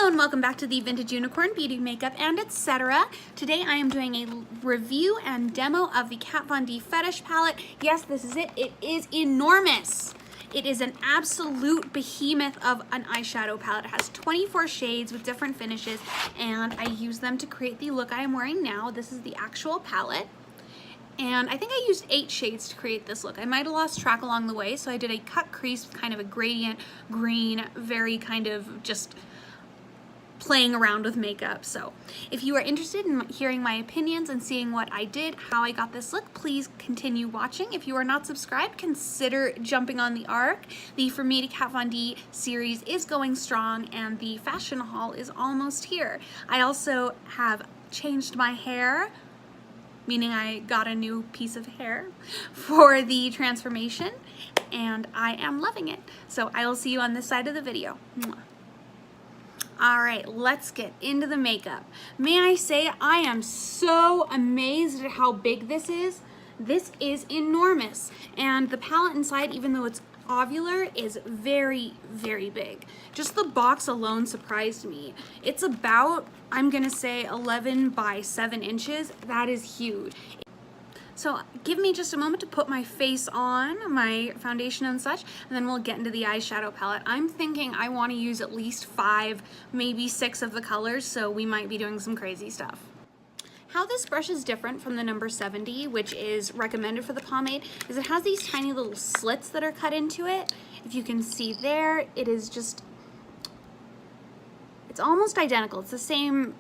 and welcome back to the Vintage Unicorn Beauty Makeup and etc. Today I am doing a review and demo of the Kat Von D Fetish palette. Yes, this is it. It is enormous. It is an absolute behemoth of an eyeshadow palette. It has 24 shades with different finishes, and I use them to create the look I am wearing now. This is the actual palette. And I think I used 8 shades to create this look. I might have lost track along the way, so I did a cut crease with kind of a gradient green, very kind of just playing around with makeup. So if you are interested in hearing my opinions and seeing what I did, how I got this look, please continue watching. If you are not subscribed, consider jumping on the arc. The For Me to Kat Von D series is going strong and the fashion haul is almost here. I also have changed my hair, meaning I got a new piece of hair for the transformation, and I am loving it. So I will see you on this side of the video. Mwah. All right, let's get into the makeup. May I say, I am so amazed at how big this is. This is enormous. And the palette inside, even though it's ovular, is very, very big. Just the box alone surprised me. It's about, I'm gonna say 11 by 7 inches. That is huge. So give me just a moment to put my face on, my foundation and such, and then we'll get into the eyeshadow palette. I'm thinking I want to use at least 5, maybe 6 of the colors, so we might be doing some crazy stuff. How this brush is different from the number 70, which is recommended for the pomade, is it has these tiny little slits that are cut into it. If you can see there, it is just, it's almost identical. It's the same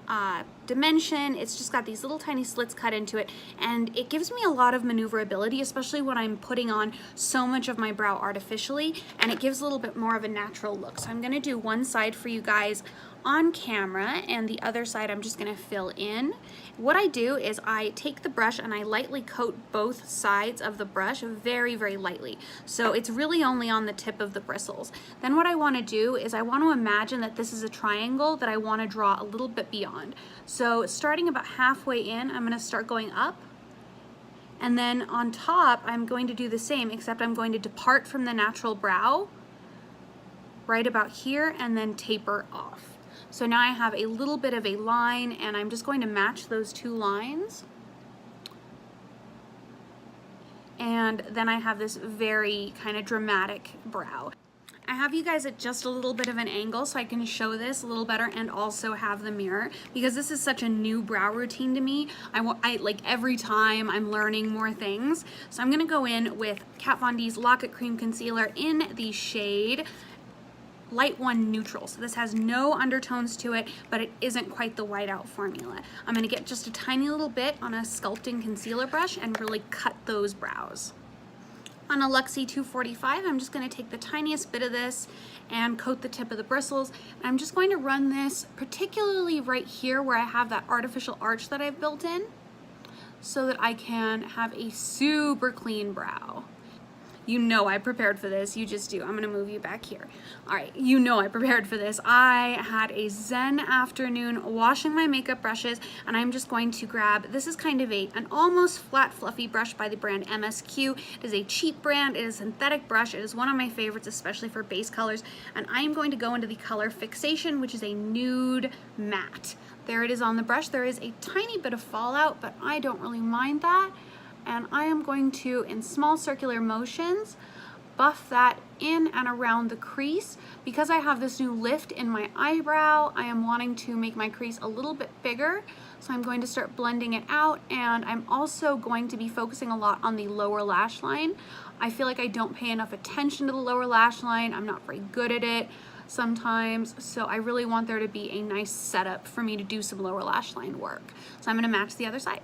dimension. It's just got these little tiny slits cut into it, and it gives me a lot of maneuverability, especially when I'm putting on so much of my brow artificially, and it gives a little bit more of a natural look. So I'm gonna do one side for you guys on camera, and the other side I'm just gonna fill in. What I do is I take the brush and I lightly coat both sides of the brush very, very lightly. So it's really only on the tip of the bristles. Then what I wanna do is I wanna imagine that this is a triangle that I wanna draw a little bit beyond. So starting about halfway in, I'm gonna start going up. And then on top, I'm going to do the same, except I'm going to depart from the natural brow right about here and then taper off. So now I have a little bit of a line, and I'm just going to match those 2 lines. And then I have this very kind of dramatic brow. I have you guys at just a little bit of an angle so I can show this a little better and also have the mirror, because this is such a new brow routine to me. I like every time I'm learning more things. So I'm gonna go in with Kat Von D's Lock-It Cream Concealer in the shade Light 1 Neutral. So this has no undertones to it, but it isn't quite the whiteout formula. I'm gonna get just a tiny little bit on a sculpting concealer brush and really cut those brows. On a Luxie 245, I'm just gonna take the tiniest bit of this and coat the tip of the bristles. And I'm just going to run this particularly right here where I have that artificial arch that I've built in, so that I can have a super clean brow. You know I prepared for this, you just do. I'm gonna move you back here. All right, you know I prepared for this. I had a zen afternoon washing my makeup brushes, and I'm just going to grab, this is kind of an almost flat fluffy brush by the brand MSQ. It is a cheap brand, it is a synthetic brush. It is one of my favorites, especially for base colors. And I am going to go into the color Fixation, which is a nude matte. There it is on the brush. There is a tiny bit of fallout, but I don't really mind that. And I am going to, in small circular motions, buff that in and around the crease. Because I have this new lift in my eyebrow, I am wanting to make my crease a little bit bigger. So I'm going to start blending it out, and I'm also going to be focusing a lot on the lower lash line. I feel like I don't pay enough attention to the lower lash line. I'm not very good at it sometimes, so I really want there to be a nice setup for me to do some lower lash line work. So I'm gonna match the other side.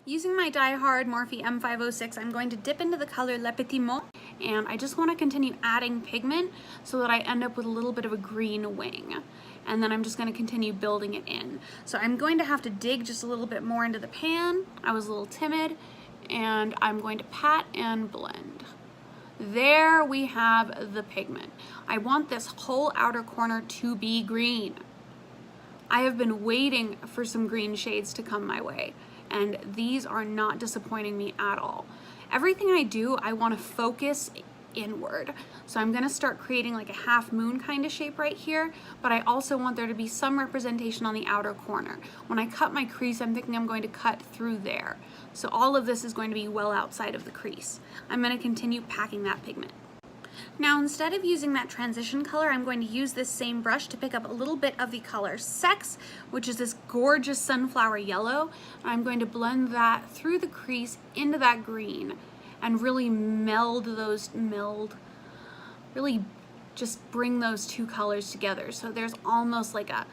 Using my Die Hard Morphe M506, I'm going to dip into the color Le Petit Mot, and I just want to continue adding pigment so that I end up with a little bit of a green wing. And then I'm just going to continue building it in. So I'm going to have to dig just a little bit more into the pan. I was a little timid, and I'm going to pat and blend. There we have the pigment. I want this whole outer corner to be green. I have been waiting for some green shades to come my way, and these are not disappointing me at all. Everything I do, I want to focus inward. So I'm gonna start creating like a half moon kind of shape right here, but I also want there to be some representation on the outer corner. When I cut my crease, I'm thinking I'm going to cut through there. So all of this is going to be well outside of the crease. I'm gonna continue packing that pigment. Now, instead of using that transition color, I'm going to use this same brush to pick up a little bit of the color Sex, which is this gorgeous sunflower yellow. And I'm going to blend that through the crease into that green and really really just bring those two colors together. So there's almost like a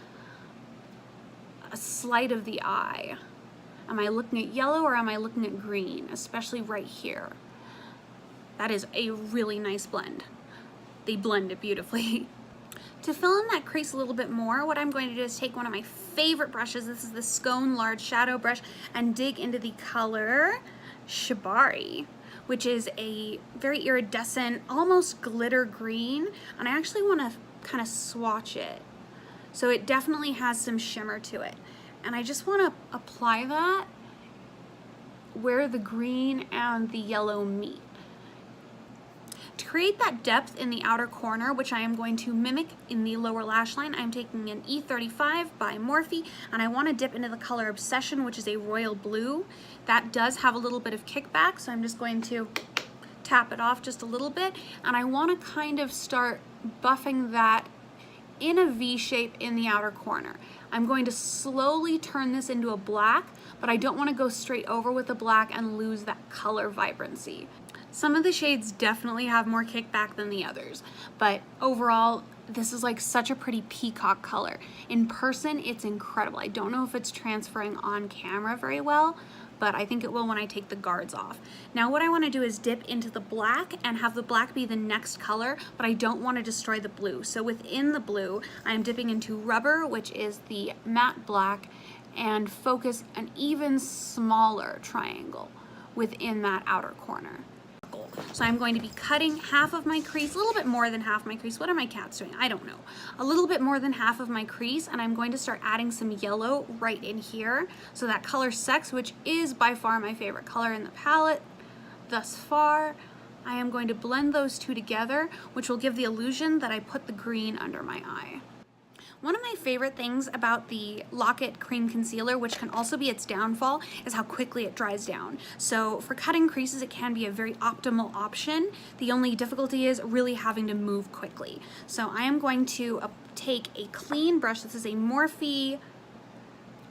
sleight of the eye. Am I looking at yellow or am I looking at green? Especially right here. That is a really nice blend. They blend it beautifully. To fill in that crease a little bit more, what I'm going to do is take one of my favorite brushes, this is the Scone Large Shadow Brush, and dig into the color Shibari, which is a very iridescent, almost glitter green, and I actually want to kind of swatch it. So it definitely has some shimmer to it. And I just want to apply that where the green and the yellow meet. To create that depth in the outer corner, which I am going to mimic in the lower lash line, I'm taking an E35 by Morphe, and I want to dip into the color Obsession, which is a royal blue. That does have a little bit of kickback, so I'm just going to tap it off just a little bit, and I want to kind of start buffing that in a V shape in the outer corner. I'm going to slowly turn this into a black, but I don't want to go straight over with the black and lose that color vibrancy. Some of the shades definitely have more kickback than the others, but overall, this is like such a pretty peacock color. In person, it's incredible. I don't know if it's transferring on camera very well, but I think it will when I take the guards off. Now what I want to do is dip into the black and have the black be the next color, but I don't want to destroy the blue. So within the blue, I'm dipping into Rubber, which is the matte black, and focus an even smaller triangle within that outer corner. So I'm going to be cutting half of my crease, a little bit more than half my crease. What are my cats doing? I don't know. A little bit more than half of my crease, and I'm going to start adding some yellow right in here. So that color Sex, which is by far my favorite color in the palette thus far, I am going to blend those two together, which will give the illusion that I put the green under my eye. One of my favorite things about the Lock-It Cream Concealer, which can also be its downfall, is how quickly it dries down. So for cutting creases, it can be a very optimal option. The only difficulty is really having to move quickly. So I am going to take a clean brush. This is a Morphe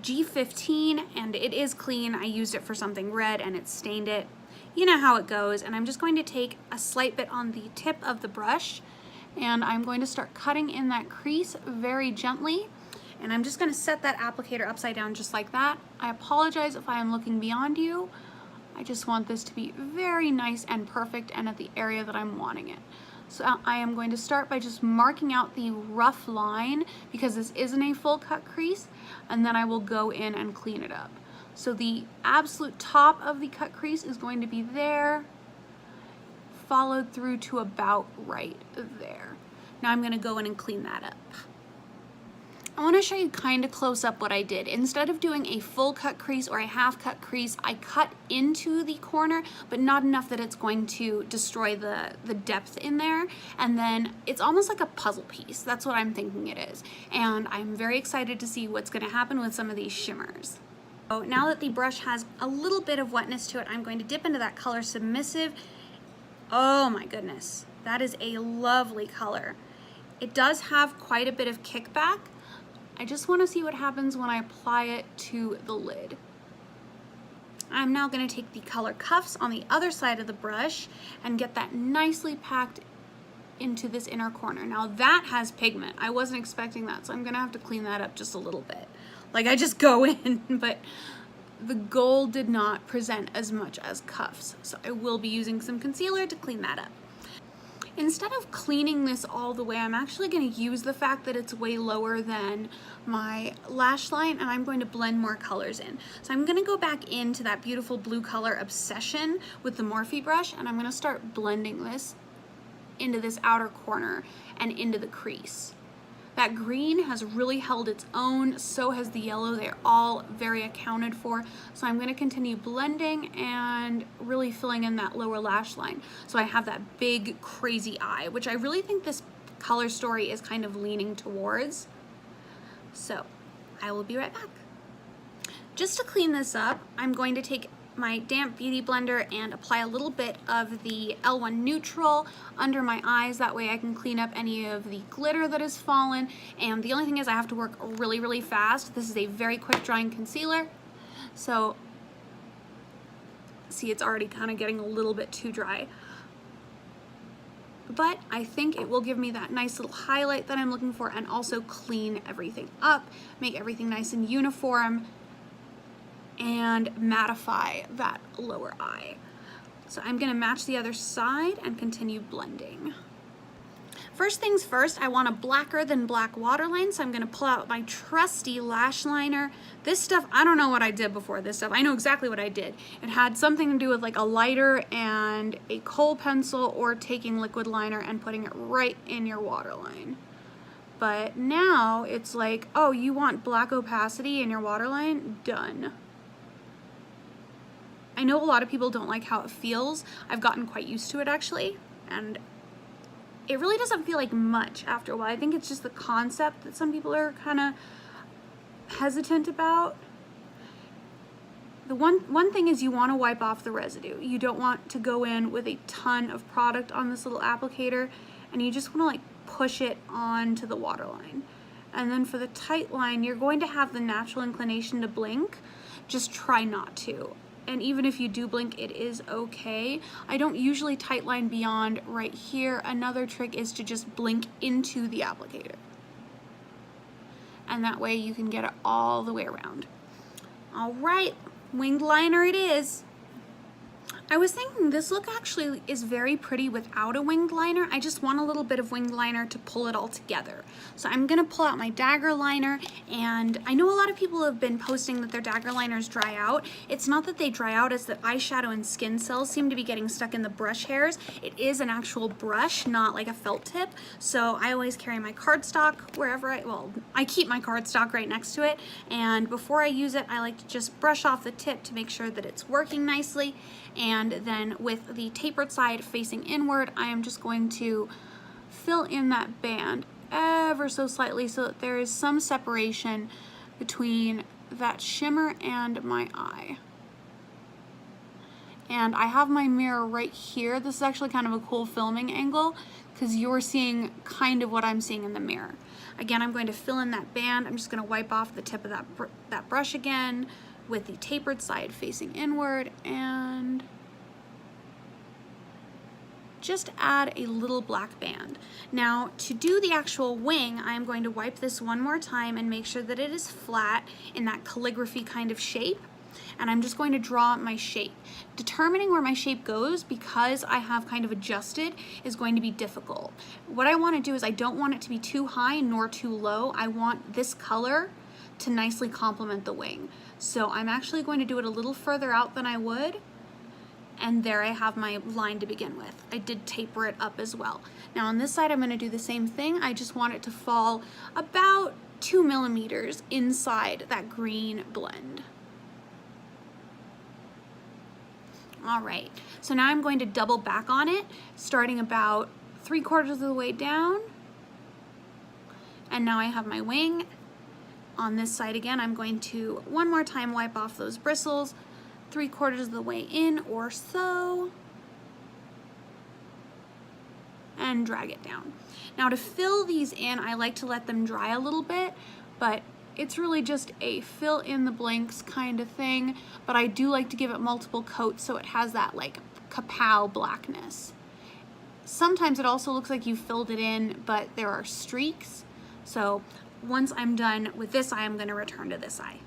G15, and it is clean. I used it for something red and it stained it. You know how it goes. And I'm just going to take a slight bit on the tip of the brush, and I'm going to start cutting in that crease very gently, and I'm just going to set that applicator upside down just like that. I apologize if I am looking beyond you. I just want this to be very nice and perfect and at the area that I'm wanting it. So I am going to start by just marking out the rough line because this isn't a full cut crease, and then I will go in and clean it up. So the absolute top of the cut crease is going to be there, followed through to about right there. Now I'm going to go in and clean that up. I want to show you kind of close up what I did. Instead of doing a full cut crease or a half cut crease, I cut into the corner, but not enough that it's going to destroy the depth in there. And then it's almost like a puzzle piece. That's what I'm thinking it is. And I'm very excited to see what's going to happen with some of these shimmers. So now that the brush has a little bit of wetness to it, I'm going to dip into that color Submissive. Oh my goodness, that is a lovely color. It does have quite a bit of kickback. I just want to see what happens when I apply it to the lid. I'm now going to take the color Cuffs on the other side of the brush and get that nicely packed into this inner corner. Now that has pigment. I wasn't expecting that, so I'm going to have to clean that up just a little bit. Like I just go in, but the gold did not present as much as Cuffs, so I will be using some concealer to clean that up. Instead of cleaning this all the way, I'm actually going to use the fact that it's way lower than my lash line, and I'm going to blend more colors in. So I'm going to go back into that beautiful blue color Obsession with the Morphe brush, and I'm going to start blending this into this outer corner and into the crease. That green has really held its own, so has the yellow. They're all very accounted for. So I'm gonna continue blending and really filling in that lower lash line. So I have that big, crazy eye, which I really think this color story is kind of leaning towards. So I will be right back. Just to clean this up, I'm going to take my damp beauty blender and apply a little bit of the L1 neutral under my eyes. That way I can clean up any of the glitter that has fallen. And the only thing is I have to work really, really fast. This is a very quick drying concealer. So see, it's already kind of getting a little bit too dry. But I think it will give me that nice little highlight that I'm looking for and also clean everything up, make everything nice and uniform, and mattify that lower eye. So I'm gonna match the other side and continue blending. First things first, I want a blacker than black waterline, so I'm gonna pull out my trusty lash liner. This stuff, I don't know what I did before this stuff. I know exactly what I did. It had something to do with like a lighter and a kohl pencil, or taking liquid liner and putting it right in your waterline. But now it's like, oh, you want black opacity in your waterline? Done. I know a lot of people don't like how it feels. I've gotten quite used to it actually, and it really doesn't feel like much after a while. I think it's just the concept that some people are kind of hesitant about. The one thing is you want to wipe off the residue. You don't want to go in with a ton of product on this little applicator, and you just want to like push it onto the waterline. And then for the tight line, you're going to have the natural inclination to blink. Just try not to. And even if you do blink, it is okay. I don't usually tightline beyond right here. Another trick is to just blink into the applicator. And that way you can get it all the way around. All right, winged liner it is. I was thinking this look actually is very pretty without a winged liner. I just want a little bit of winged liner to pull it all together. So I'm gonna pull out my dagger liner, and I know a lot of people have been posting that their dagger liners dry out. It's not that they dry out, it's that eyeshadow and skin cells seem to be getting stuck in the brush hairs. It is an actual brush, not like a felt tip. So I always carry my cardstock wherever I keep my cardstock right next to it. And before I use it, I like to just brush off the tip to make sure that it's working nicely. And then with the tapered side facing inward, I am just going to fill in that band ever so slightly so that there is some separation between that shimmer and my eye. And I have my mirror right here. This is actually kind of a cool filming angle because you're seeing kind of what I'm seeing in the mirror. Again, I'm going to fill in that band. I'm just going to wipe off the tip of that brush again with the tapered side facing inward, and just add a little black band. Now, to do the actual wing, I'm going to wipe this one more time and make sure that it is flat in that calligraphy kind of shape. And I'm just going to draw my shape. Determining where my shape goes, because I have kind of adjusted, is going to be difficult. What I want to do is I don't want it to be too high nor too low. I want this color to nicely complement the wing. So I'm actually going to do it a little further out than I would, and there I have my line to begin with. I did taper it up as well. Now on this side I'm going to do the same thing. I just want it to fall about 2 millimeters inside that green blend. All right, so now I'm going to double back on it, starting about 3/4 of the way down, and now I have my wing. On this side again, I'm going to one more time wipe off those bristles, 3/4 of the way in or so, and drag it down. Now to fill these in, I like to let them dry a little bit, but it's really just a fill in the blanks kind of thing, but I do like to give it multiple coats so it has that like kapow blackness. Sometimes it also looks like you filled it in, but there are streaks. So once I'm done with this eye, I'm going to return to this eye.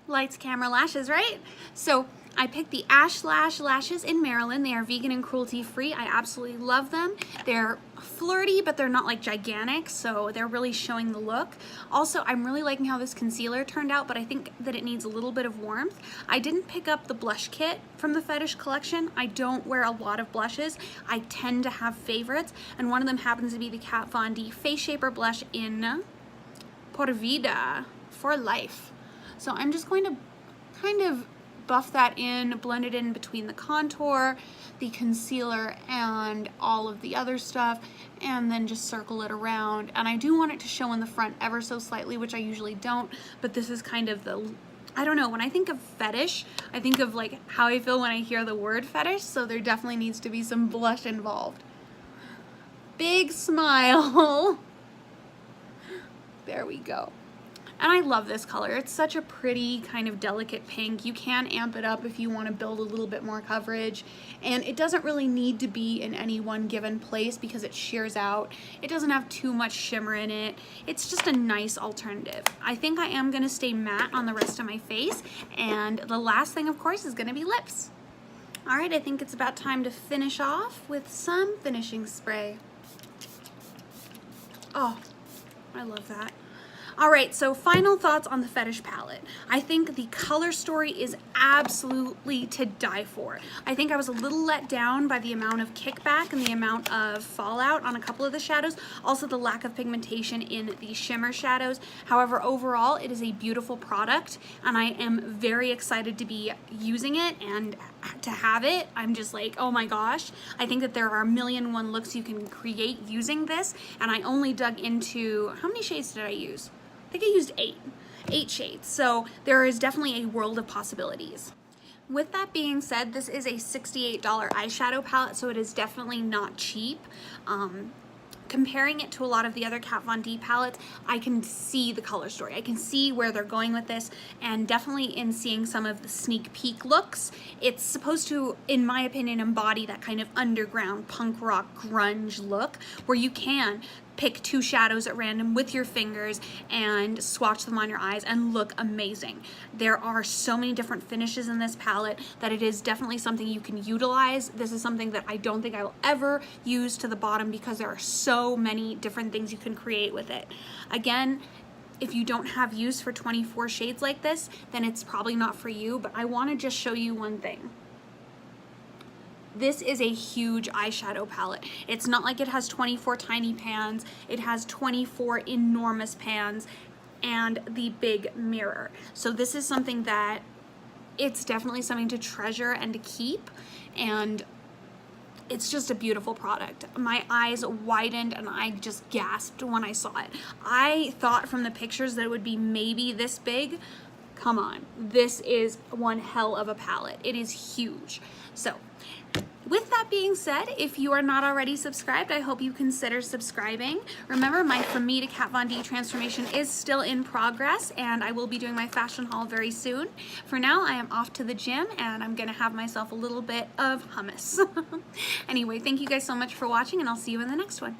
Lights, camera, lashes, right? So I picked the Ash Lash lashes in Maryland. They are vegan and cruelty free. I absolutely love them. They're flirty, but they're not like gigantic, so they're really showing the look. Also, I'm really liking how this concealer turned out, but I think that it needs a little bit of warmth. I didn't pick up the blush kit from the Fetish collection. I don't wear a lot of blushes. I tend to have favorites, and one of them happens to be the Kat Von D Face Shaper Blush in Por Vida, for life. So I'm just going to kind of buff that in, blend it in between the contour, the concealer, and all of the other stuff, and then just circle it around. And I do want it to show in the front ever so slightly, which I usually don't, but this is kind of the, I don't know, when I think of fetish, I think of like how I feel when I hear the word fetish, so there definitely needs to be some blush involved. Big smile. There we go. And I love this color. It's such a pretty kind of delicate pink. You can amp it up if you want to build a little bit more coverage. And it doesn't really need to be in any one given place because it shears out. It doesn't have too much shimmer in it. It's just a nice alternative. I think I am going to stay matte on the rest of my face. And the last thing, of course, is going to be lips. All right, I think it's about time to finish off with some finishing spray. Oh, I love that. All right, so final thoughts on the Fetish palette. I think the color story is absolutely to die for. I think I was a little let down by the amount of kickback and the amount of fallout on a couple of the shadows. Also the lack of pigmentation in the shimmer shadows. However, overall, it is a beautiful product and I am very excited to be using it and to have it. I'm just like, oh my gosh. I think that there are 1,000,001 looks you can create using this, and I only dug into, how many shades did I use? I think I used 8 shades, so there is definitely a world of possibilities. With that being said, this is a $68 eyeshadow palette, so it is definitely not cheap. Comparing it to a lot of the other Kat Von D palettes, I can see the color story. I can see where they're going with this, and definitely in seeing some of the sneak peek looks, it's supposed to, in my opinion, embody that kind of underground punk rock grunge look where you can pick 2 shadows at random with your fingers and swatch them on your eyes and look amazing. There are so many different finishes in this palette that it is definitely something you can utilize. This is something that I don't think I will ever use to the bottom because there are so many different things you can create with it. Again, if you don't have use for 24 shades like this, then it's probably not for you, but I want to just show you one thing. This is a huge eyeshadow palette. It's not like it has 24 tiny pans. It has 24 enormous pans and the big mirror. So this is something that it's definitely something to treasure and to keep, and it's just a beautiful product. My eyes widened and I just gasped when I saw it. I thought from the pictures that it would be maybe this big. Come on, this is one hell of a palette. It is huge. So with that being said, if you are not already subscribed, I hope you consider subscribing. Remember, my From Me to Kat Von D transformation is still in progress, and I will be doing my fashion haul very soon. For now, I am off to the gym, and I'm gonna have myself a little bit of hummus. Anyway, thank you guys so much for watching, and I'll see you in the next one.